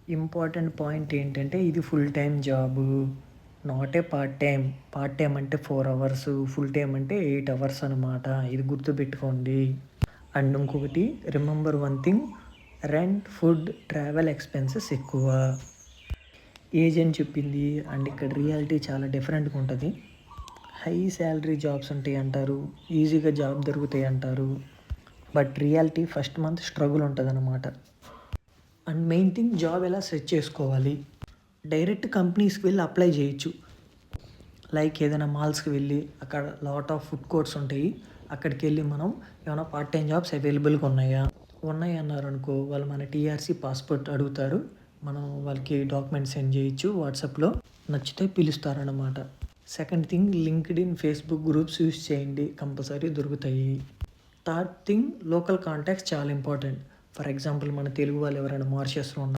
Important point ఏంటంటే ఇది full time job. Not a part time. Part time అంటే 4 hours. Full time అంటే 8 hours అనమాట. ఇది గుర్తుపెట్టుకోండి. అండ్ ఇంకొకటి remember one thing, rent, food, travel expenses ఎక్కువ. ఏజెంట్ చెప్పింది అండ్ ఇక్కడ రియాలిటీ చాలా డిఫరెంట్‌గా ఉంటది. హై సాలరీ జాబ్స్ ఉంటాయి అంటారు. ఈజీగా జాబ్ దొరుకుతాయి అంటారు. But reality first month struggle ఉంటదనమాట. అండ్ మెయిన్ థింగ్ జాబ్ ఎలా సెర్చ్ చేసుకోవాలి. డైరెక్ట్ కంపెనీస్‌కి వెళ్ళి అప్లై చేయొచ్చు. లైక్ ఏదైనా మాల్స్‌కి వెళ్ళి అక్కడ లాట్ ఆఫ్ ఫుడ్ కోర్ట్స్ ఉంటాయి. అక్కడికెళ్ళి మనం ఏమైనా పార్ట్ టైమ్ జాబ్స్ అవైలబుల్‌గా ఉన్నాయా? ఉన్నాయి అన్నారనుకో వాళ్ళు మన టీఆర్‌సీ, పాస్‌పోర్ట్ అడుగుతారు. మనం వాళ్ళకి డాక్యుమెంట్స్ సెండ్ చేయొచ్చు వాట్సాప్‌లో. నచ్చితే పిలుస్తారనమాట. Second thing LinkedIn, Facebook groups use చేయండి. కంపల్సరీ దొరుకుతాయి. థర్డ్ థింగ్ లోకల్ కాంటాక్ట్స్ చాలా ఇంపార్టెంట్. ఫర్ ఎగ్జాంపుల్ మన తెలుగు వాళ్ళు ఎవరైనా మారిషస్‌లో ఉన్న